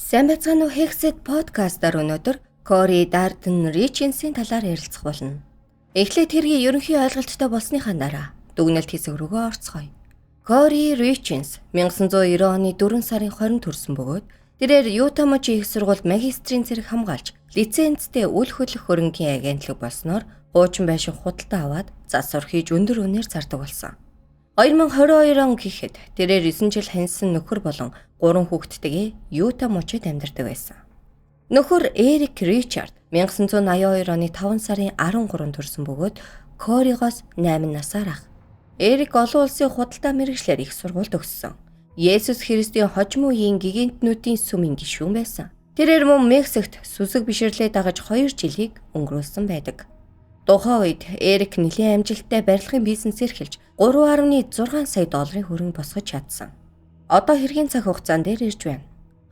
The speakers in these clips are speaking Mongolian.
Сайн байцгаана уу Hexed podcast-аар өнөөдөр Corey Darden Richardson талаар ярилцах болно. Эхлээд тэргийн ерөнхий ойлголттой болсныхаа дараа дүгнэлт хэсэг рүүгээ орцгоё. Corey Richardson 1990 оны 4 сарын 20-нд төрсөн бөгөөд тэрээр Utah мужийн их сургуульд магистрийн зэрэг хамгаалж, лицензтэй үл хөдлөх хөрөнгийн агентлаг болсноор хуучин байшин худалдаа аваад засвар хийж өндөр үнээр зардаг болсон. 2022 он гэхэд тэрээр 9 жил ханьсан нөхөр болон 3 хүүхэдтэйгээ Юта мужид амьдардаг байсан. Нөхөр Эрик Ричард 1982 оны 5 сарын 13-нд төрсөн бөгөөд Коригоос 8 насаар ах. Эрик олон улсын худалдаа мэргэжлэр их сургуульд төгссөн. Есүс Христийн хожим үеийн гигантнүүдийн сүмийн гишүүн байсан. Тэрээр мөн Мексикт сүсэг бишрлээ дагаж 2 жилийг өнгөрүүлсэн байдаг. Тухайн үед Эрик нэлийн амжилттай барилгын бизнес эрхэлж 3.6 сая долларын хөрөнгө босгож чадсан. Одоо хэргийн цаг хугацаанд дээр ирж байна.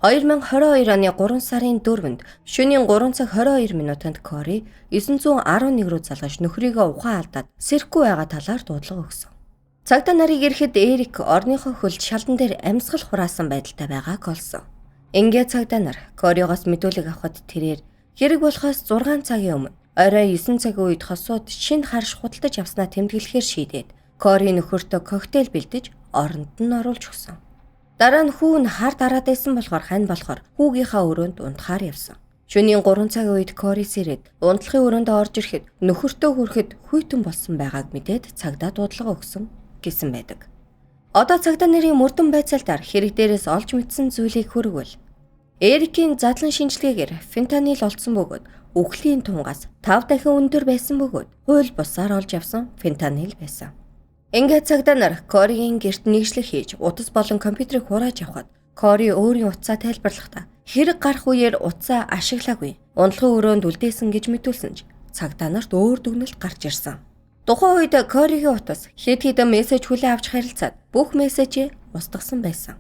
2022 оны 3 сарын 4-нд шөнийн 3 цаг 22 минутанд Corey 911 рүү залгаж нөхрийгөө ухаан алдаад сэрхгүй байгаа талаар дуудлага өгсөн. Цагдаа нарыг ирэхэд Эрик орныхоо хөлд шалдан дээр амьсгал хураасан байдалтай байгааг олсон. Ингээд цагдаа нар Corey-гоос мэдүүлэг авахад тэрээр хэрэг болохоос 6 цагийн өмнө орой 9 цагийн үед хосууд шинэ харш худалдаж авснаа тэмдэглэхээр шийдээд Corey нөхөртөө коктейл бэлдэж оронд нь оруулж өгсөн. Дараа нь хүү нь хар дараад байсан болохоор хань болохоор хүүгийнхаа өрөөнд унтахаар явсан. Шөнийн 3 цагийн үед Corey сэрээд унтлахын өрөөнд орж ирэхэд нөхөртөө хүрэхэд хүйтэн болсон байгааг мэдээд цагдаа дуудлага өгсөн гэсэн байдаг. Одоо цагдаа нарын мөрдөн байцаалтаар хэрэг дээрээс олж мэдсэн зүйлийг хүргвэл Эрикийн задлан шинжилгээгээр фентанил олдсон бөгөөд үхлийн тунгаас 5 дахин өндөр байсан бөгөөд хууль бусаар олж авсан фентанил байсан. Ингээд цагдаа нар Corey-ийн гэрт нэгжлэг хийж утас болон компьютерийг хурааж авахад Corey өөрийн утсаа тайлбарлахдаа хэрэг гарах үеэр утсаа ашиглаагүй, унтлахын өрөөнд үлдээсэн гэж мэдүүлсэн ч цагдаа нарт өөр дүгнэлт гарч ирсэн. Тухайн үед Corey-ийн утас хэд хэдэн мессеж хүлээн авч харилцаад бүх мессежээ устгасан байсан.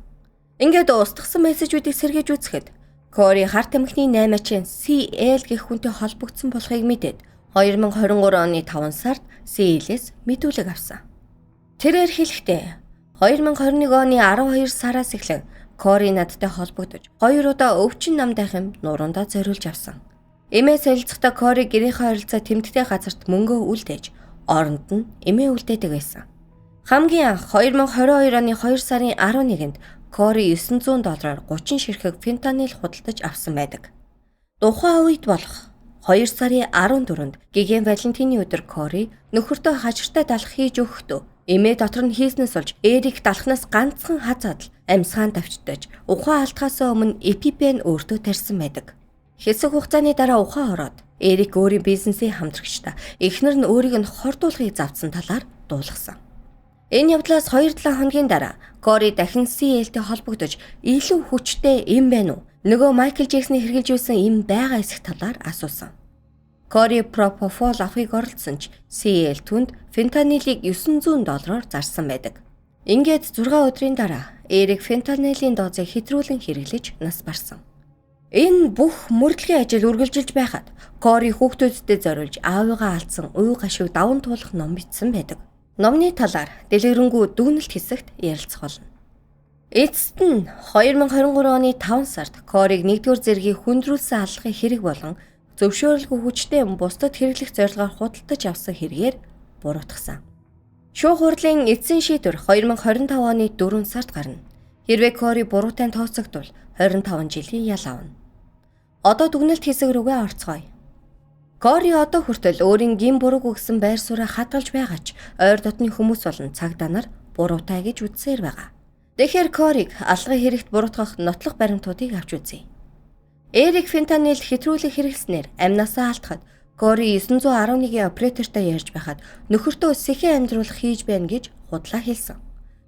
Ингээд устгасан мессежүүдийг сэргээж үзэхэд Corey харт амхны 8-ачийн CL гэх хүнтэй холбогдсон болохыг мэдээд 2023 оны 5 сард CL-с мэдүүлэг авсан. Тэрээр хэлэхдээ 2021 оны 12 сараас эхлэн Corey надтай холбогдож 2 удаа өвчин нам дахин нуруундаа зориулж авсан. Эмээ солилцохдоо Corey гэрийнхээ ойролцоо тэмдэгтэй газарт мөнгөө үлдээж оронд нь эмээ үлдээдэг байсан. Хамгийн анх 2022 оны 2 сарын 11-нд Corey $900 30 ширхэг фентанил худалдаж авсан байдаг. Тухайн үед болох 2 сарын 14-нд Гиген Валентины өдөр Corey нөхөртөө хажиртай далах хийж өгөхдөө эмээ дотор нь хийснээс болж Эрик далхнаас ганцхан хазаад л амьсгаан давчдаж ухаан алдахаас өмнө эпипен өөртөө тарьсан байдаг. Хэсэг хугацааны дараа ухаан ороод Эрик өөрийн бизнесийн хамтрагчдаа эхнэр нь өөрийг нь хордуулахыг завдсан талаар дуулгасан. Энэ явдлаас 2-7 хоногийн дараа Corey дахин CL-тэй холбогдож илүү хүчтэй эм байна уу? Нөгөө Майкл Джексоны хэрглэж байсан эм байгаа эсэх талаар асуусан. Corey пропофол авахыг оролдсон ч CL түнд фентанилийг $900 зарсан байдаг. Ингээд 6 өдрийн дараа Эрик фентанилийн доозыг хэтрүүлэн хэрэглэж нас барсан. Энэ бүх мөрдлөгийн ажил үргэлжилж байхад Corey хүүхдүүдэд зориулж аавыгаа алдсан уй гашиг даван туулах ном бичсэн байдаг. Номны талаар дэлгэрэнгүй дүгнэлт хэсэгт ярилцах болно. Эцэст нь 2023 оны 5 сард Corey-г 1-р зэргийн хүндрүүлсэн аллахын хэрэг болон зөвшөөрөлгүй хүчтэй бусдад хэрэглэх зорилгоор худалдаж авсан хэрэгээр буруутгасан. Шүүх хурлын эцсийн шийдвэр 2025 оны 4 сард гарна. Хэрвээ Corey буруутай тооцогдвол 25 жилийн ял авна. Одоо дүгнэлт хэсэг рүүгээ орцгоё. Corey одоо хүртэл өөрийн гин бурууг өгсөн байр сууриа хадгалж байгаа ч ойр дотны хүмүүс болон цагдаа нар буруутай гэж үзсээр байгаа. Тэгэхээр Corey-г алгын хэрэгт буруутгах нотлох баримтуудыг авч үзье. Эрик фентанил хэтрүүлэг хэрэглэснээр амнасаа алдахад Corey 911-ийн оператортой ярьж байхад нөхөртөө сэхэн амьдруулах хийж байна гэж худлаа хэлсэн.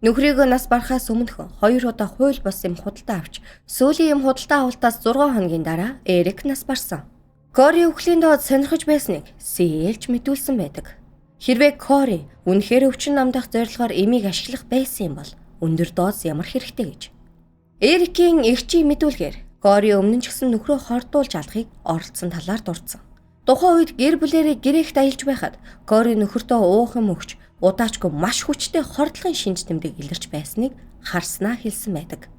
Нөхрийгөө нас барахаас өмнөх 2 удаа хууль бос юм худалдаа авч сүүлийн юм худалдаа авалтаас 6 хоногийн дараа Эрик нас барсан. Corey өвхлийн доод сонирхож байсныг CL-ч мэдүүлсэн байдаг. Хэрвээ Corey үнэхээр өвчин намдах зорилгоор эмийг ашиглах байсан юм бол өндөр дооз ямар хэрэгтэй гэж. Эрикийн эгчийн мэдүүлгээр Corey өмнө нь ч гэсэн нөхрөө хордуулж алдахыг оролдсон талаар дурдсан. Тухайн үед гэр бүлэрээ гэрээхт аялж байхад Corey нөхөртөө уух юм өгч удаачгүй маш хүчтэй хордлогын шинж тэмдэг илэрч байсныг харснаа хэлсэн байдаг.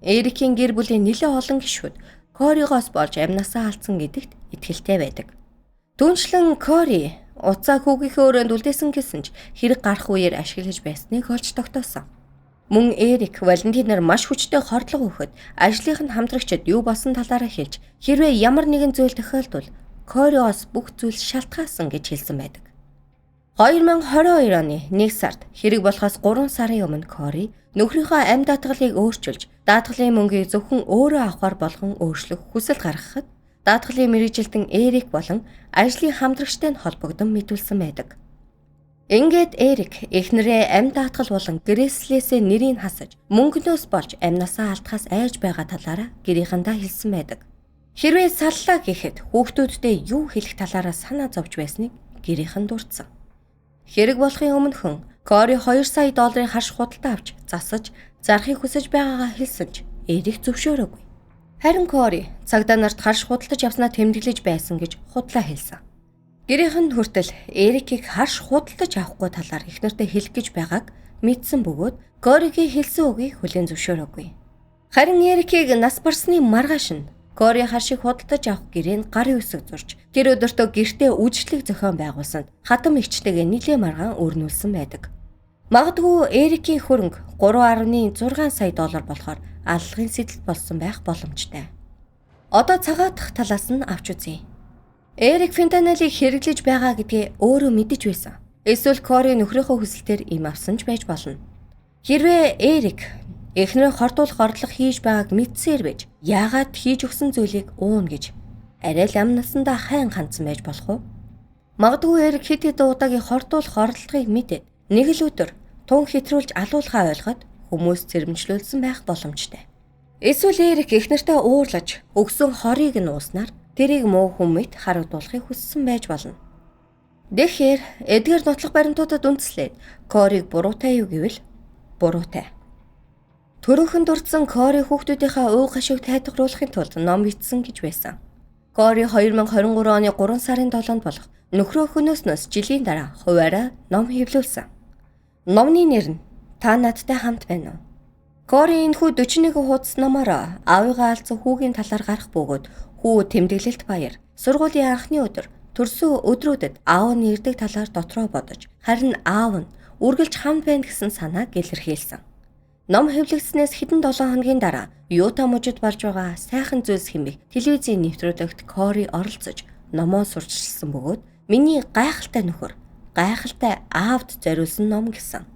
Эрикийн гэр бүлийн нэлээд олон гишүүд Коригоос болж амнасаа алдсан гэдэгт итгэлтэй байдаг. Түүнчлэн Кори уцаа хүүгийнхээ өрөөнд үлдээсэн гэсэн ч хэрэг гарах үеэр ашиглаж байсныг олж тогтоосон. Мөн Эрик Валентинаар маш хүчтэй хордлого өгөхөд ажлынх нь хамтрагчид юу болсон талаараа хэлж хэрвээ ямар нэгэн зүйл тохиолдвол Коригоос бүх зүйл шалтгаалсан гэж хэлсэн байдаг. 2022 оны 1 сард хэрэг болохоос 3 сарын өмнө Кори нөхрийнхөө амьд даатгалыг өөрчилж, даатгалын мөнгийг зөвхөн өөрөө авахар болгон өөрчлөх хүсэл гаргахад даатгалын мэргэжилтэн Эрик болон ажлын хамтрагчтай нь холбогдсон мэдүүлсэн байдаг. Ингээд Эрик эхнэрээ амьд даатгал болон гэрээслээсээ нэрийг хасаж, мөнгнөөс болж амнасаа алдахаас айж байгаа талаараа гэрийнхэндээ хэлсэн байдаг. Хэрвээ саллаа гэхэд хүүхдүүддээ юу хэлэх талаараа санаа зовж байсныг гэрийнхэн дурдсан. Хэрэг болохын өмнөхөн Кори 2 сая долларын харш худалдаа авч засаж зарахыг хүсэж байгаагаа хэлсэн ч Эрик зөвшөөрөөгүй. Харин Кори цагдаа нарт харш худалдаж авснаа тэмдэглэж байсан гэж худлаа хэлсэн. Гэрийнхэн хүртэл Эрикийг харш худалдаж авахгүй талаар эхнэртэй хэлэх гэж байгааг мэдсэн бөгөөд Коригийн хэлсэн үгийг хүлээн зөвшөөрөөгүй. Харин Эрикийг нас барсны маргааш нь Кори харшийг худалдаж авах гэрээнд гарын үсэг зурж тэр өдөртөө гэртээ үйлчлэг зохион байгуулсанд хатам эгчтэйгээ нэлээд маргаан өрнүүлсэн байдаг. Магадгүй Эрикийн хөрөнгө 3.6 сая доллар болохоор аллагын сэтэл болсон байх боломжтой. Одоо цагаатах талаас нь авч үзье. Эрик фентанилыг хэрэглэж байгаа гэдгээ өөрөө мэдэж байсан. Эсвэл Кори нөхрийнхөө хүсэлтээр им авсан ч байж болно. Хэрвээ Эрик эхнэрээ хортуулах орлого хийж байгааг мэдсээр байж яагаад хийж өгсөн зүйлийг уuna гэж арай л амнасандаа хайн хандсан байж болох уу? Магадгүй Эрик хэд хэдэн удаагийн хортуулах орлогыг мэдээд нэг л өдөр тун хэтрүүлж алуулхаа ойлгоод хүмүүс зэрэмжлүүлсэн байх боломжтой. Эсвэл Эрик эхнэртээ уурлаж өгсөн хорийг нь ууснаар тэрийг муу хүмүүст харагдуулахыг хүссэн байж болно. Тэгэхээр эдгээр нотлох баримтуудад үндэслээд Кориг буруутай юу гэвэл буруутай. Төрөөхөн дурдсан Кори хүүхдүүдийнхээ уу гашиг тайлбарлахын тулд ном бичсэн гэж байсан. Кори 2023 оны 3 сарын 7-нд болох нөхрөө хөнөөснөөс жилийн дараа хуваараа ном хэвлүүлсэн. Номны нэр нь "Та надтай хамт байна уу?" Кори энэхүү 41 хуудас номоор аавыгаа алдсан хүүгийн талаар гарах бөгөөд хүү тэмдэглэлт баяр, сургуулийн анхны өдөр, төрсөн өдрүүдэд аав нь ирдэг талаар дотроо бодож, харин аав нь үргэлж хамт байна гэсэн санааг илэрхийлсэн. Ном хэвлэгдснээс хэдэн 7 хоногийн дараа Юта мужид болж байгаа сайхан зүйлс хэмээх телевизийн нэвтрүүлэгт Кори оролцож номоо сурчилсан бөгөөд "Миний гайхалтай нөхөр, гайхалтай аавд зориулсан ном" гэсэн.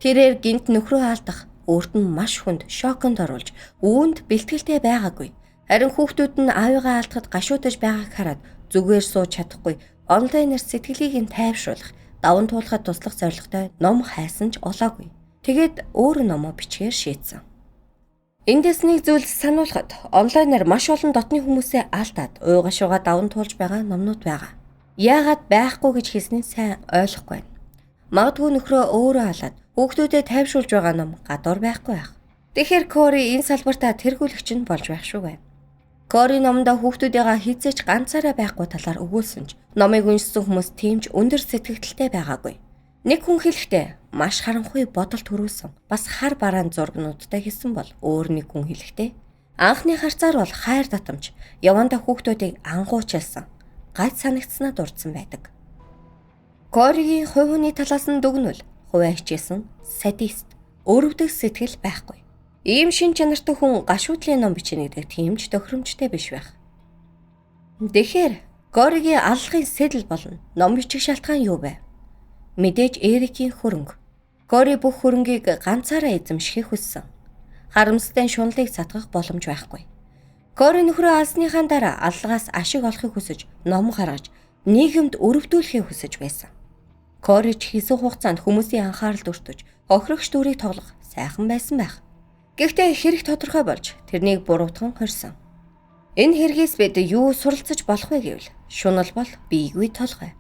Тэрээр гинт нөхрөө алдах өөрт нь маш хүнд шоконд оруулж үүнд бэлтгэлтэй байгаагүй. Харин хүүхдүүд нь аавыгаа алдахад гашуудаж байгааг хараад зүгээр сууж чадахгүй онлайнаар сэтгэлийг нь тайвшруулах, даван туулахад туслах зорилготой ном хайсан ч олоогүй. Тэгээд өөр номоо бичгээр шийдсэн. Эндээс нэг зүйл сануулхад онлайнаар маш олон дотны хүмүүсээ алдаад уугашууга даван туулж байгаа номнууд байгаа. Яагаад байхгүй гэж хэлснийг сайн ойлгохгүй байна. Магадгүй нөхрөө өөрөө алаад хүүхдүүдэд тайвшруулж байгаа ном гадуур байхгүй байх. Тэгэхээр Кори энэ салбартаа тэргүүлэгч нь болж байх шүү байна. Кори номдоо хүүхдүүдээ хизээч ганцаараа байхгүй талаар өгүүлсэн ч номыг уншсан хүмүүс тиймч өндөр сэтгэгдэлтэй байгаагүй. Нэг хүн хэлэхдээ маш харанхуй бодол төрүүлсэн. Бас хар бараан зургнуудтай хийсэн бол өөр нэг хүн хэлэхдээ анхны харцаар бол хайр татамж, явандаа хүүхдүүдийг ангуучилсан, гайд санагдсанаа дурдсан байдаг. Коригийн хувь хүний талаас нь дүгнвэл хувиа хичээсэн, садист, өрөвдөх сэтгэл байхгүй. Ийм шин чанартай хүн гашуудлын ном бичнэ гэдэг тиймч тохиромжтой биш байх. Тэгэхээр Коригийн аллагын сэтэл болно. Ном бичих шалтгаан юу вэ? Мэдээж Эрикийн хөрөнгө. Кори бүх хөрөнгийг ганцаараа эзэмшихийг хүссэн. Харамсалтай шунлыг сатгах боломж байхгүй. Кори нөхрөө алсныхаа дараа аллагаас ашиг олохыг хүсэж, ном гаргаж, нийгэмд өрөвдүүлэхийг хүсэж байсан. Кори ч хэсэг хугацаанд хүмүүсийн анхааралд өртөж, хохирогч дүрийг тоглох сайхан байсан байх. Гэхдээ хэрэг тодорхой болж тэрнийг буруутган хорьсон. Энэ хэрэгээс бид юу суралцаж болох вэ гэвэл шунал бол биегүй толгой.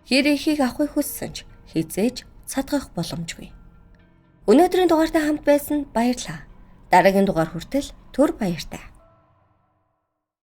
Хэрэг авахыг хүссэн ч хизээж цадгах боломжгүй. Өнөөдрийн дугаартай хамт байсан баярлалаа. Дараагийн дугаар хүртэл түр баяртай.